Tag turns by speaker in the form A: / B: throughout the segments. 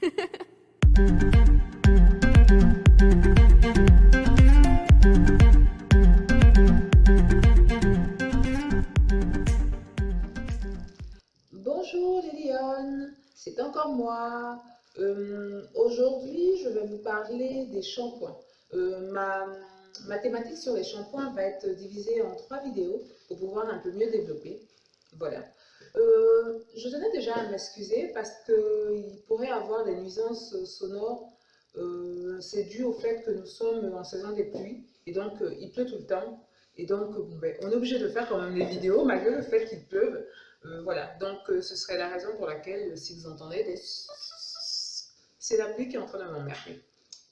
A: Bonjour Liliane, c'est encore moi. Aujourd'hui, je vais vous parler des shampoings. Ma thématique sur les shampoings va être divisée en 3 vidéos pour pouvoir un peu mieux développer. Voilà. Je tenais déjà à m'excuser parce qu'il pourrait y avoir des nuisances sonores. C'est dû au fait que nous sommes en saison des pluies et donc il pleut tout le temps. Et donc, bon, ben, on est obligé de faire quand même des vidéos malgré le fait qu'il pleuve. Voilà, donc ce serait la raison pour laquelle, si vous entendez des... C'est la pluie qui est en train de m'emmerder.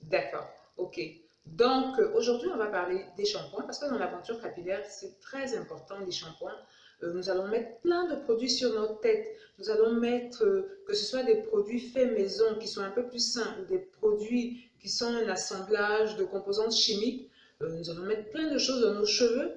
A: D'accord, ok. Donc aujourd'hui, on va parler des shampoings parce que dans l'aventure capillaire, c'est très important les shampoings. Nous allons mettre plein de produits sur notre tête. Nous allons mettre, que ce soit des produits faits maison qui sont un peu plus sains ou des produits qui sont un assemblage de composantes chimiques. Nous allons mettre plein de choses dans nos cheveux.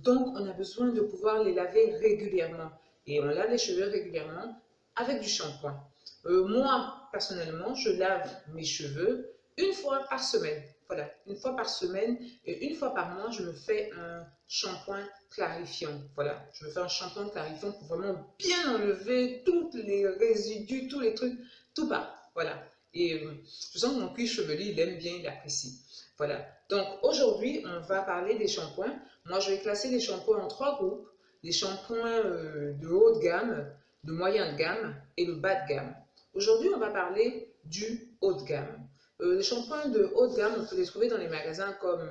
A: Donc, on a besoin de pouvoir les laver régulièrement. Et on lave les cheveux régulièrement avec du shampoing. Moi, personnellement, je lave mes cheveux une fois par semaine. Voilà, une fois par semaine et une fois par mois, je me fais un shampoing clarifiant. Voilà, je me fais un shampoing clarifiant pour vraiment bien enlever tous les résidus, tous les trucs, tout bas. Voilà. Et je sens que mon cuir chevelu, il aime bien, il apprécie. Voilà. Donc aujourd'hui, on va parler des shampoings. Moi, je vais classer les shampoings en 3 groupes. Les shampoings de haut de gamme, de moyen de gamme et de bas de gamme. Aujourd'hui, on va parler du haut de gamme. Les shampoings de haut de gamme, on peut les trouver dans les magasins comme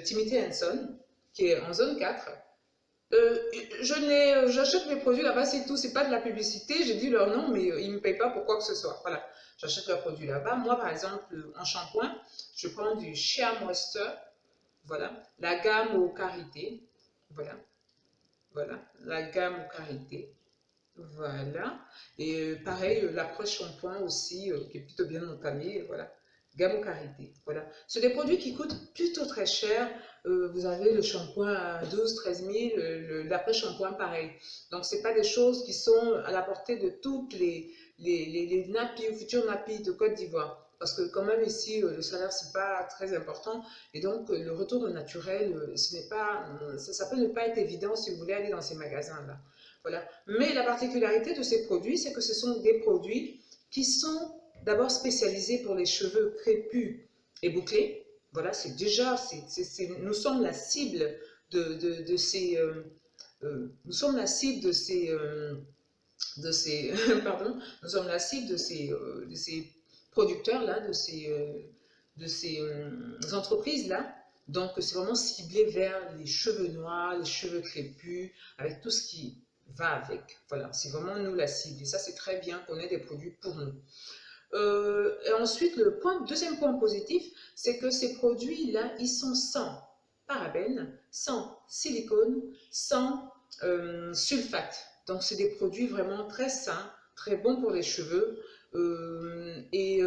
A: Timothy Son, qui est en zone 4. J'achète mes produits là-bas, c'est tout, c'est pas de la publicité, j'ai dit leur nom, mais ils ne me payent pas pour quoi que ce soit. Voilà, j'achète leurs produits là-bas. Moi, par exemple, en shampoing, je prends du Shea Moisture, voilà, la gamme aux Karité, voilà, voilà, la gamme aux Karité, voilà, et pareil, l'après-shampoing aussi, qui est plutôt bien entamé, voilà. Gamme aux Karité, voilà. C'est des produits qui coûtent plutôt très cher. Vous avez le shampoing à 12-13 000, l'après-shampoing pareil. Donc, ce n'est pas des choses qui sont à la portée de toutes les nappies ou futurs nappies de Côte d'Ivoire. Parce que quand même ici, le salaire, c'est pas très important. Et donc, le retour au naturel, ce n'est pas, ça peut ne pas être évident si vous voulez aller dans ces magasins-là. Voilà. Mais la particularité de ces produits, c'est que ce sont des produits qui sont d'abord spécialisés pour les cheveux crépus et bouclés. Voilà, c'est déjà, nous sommes la cible de ces... nous sommes la cible pardon, nous sommes la cible de ces producteurs-là, de ces entreprises-là. Donc, c'est vraiment ciblé vers les cheveux noirs, les cheveux crépus, avec tout ce qui va avec. Voilà, c'est vraiment nous la cible. Et ça, c'est très bien qu'on ait des produits pour nous. Et ensuite, deuxième point positif, c'est que ces produits-là, ils sont sans parabènes, sans silicone, sans sulfate. Donc, c'est des produits vraiment très sains, très bons pour les cheveux. Et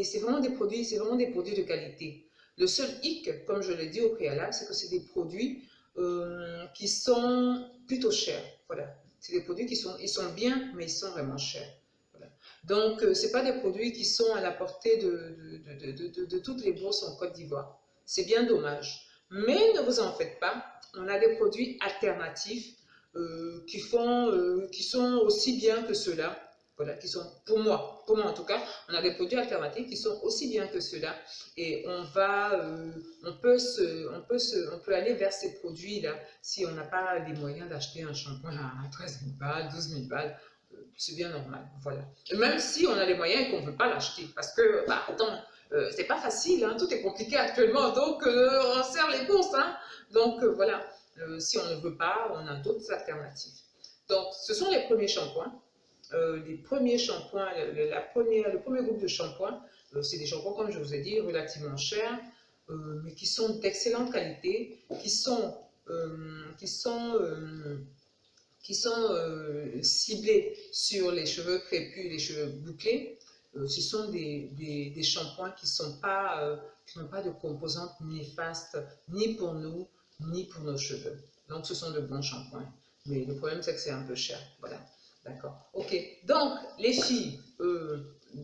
A: c'est vraiment des produits de qualité. Le seul hic, comme je l'ai dit au préalable, c'est que c'est des produits qui sont plutôt chers. Voilà. C'est des produits ils sont bien, mais ils sont vraiment chers. Voilà. Donc, ce n'est pas des produits qui sont à la portée de toutes les bourses en Côte d'Ivoire. C'est bien dommage. Mais ne vous en faites pas, on a des produits alternatifs qui sont aussi bien que ceux-là. Voilà, qui sont, pour moi en tout cas, on a des produits alternatifs qui sont aussi bien que ceux-là. Et on peut aller vers ces produits-là si on n'a pas les moyens d'acheter un shampoing à 13 000 balles, 12 000 balles. C'est bien normal, voilà. Et même si on a les moyens et qu'on ne veut pas l'acheter, parce que, bah, attends, c'est pas facile, hein, tout est compliqué actuellement, donc on serre les bourses, hein. Donc voilà, si on ne veut pas, on a d'autres alternatives. Donc, ce sont les premiers shampoings. Les premiers shampoings, le premier groupe de shampoings, c'est des shampoings, comme je vous ai dit, relativement chers, mais qui sont d'excellente qualité, qui sont ciblés sur les cheveux crépus et les cheveux bouclés. Ce sont des shampoings qui n'ont pas de composantes néfastes, ni pour nous, ni pour nos cheveux. Donc, ce sont de bons shampoings. Mais le problème, c'est que c'est un peu cher. Voilà. D'accord. Ok. Donc, les filles,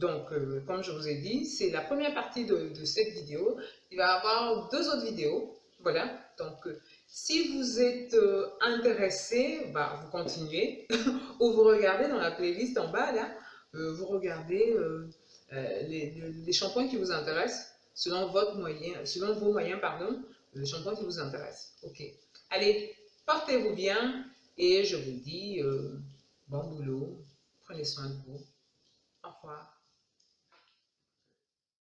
A: Donc, comme je vous ai dit, c'est la première partie de cette vidéo. Il va y avoir 2 autres vidéos. Voilà. Donc, si vous êtes intéressé, bah, vous continuez ou vous regardez dans la playlist en bas, là, vous regardez les shampoings qui vous intéressent selon votre moyen, selon vos moyens, pardon, les shampoings qui vous intéressent. Ok. Allez, portez-vous bien et je vous dis bon boulot, prenez soin de vous. Au revoir.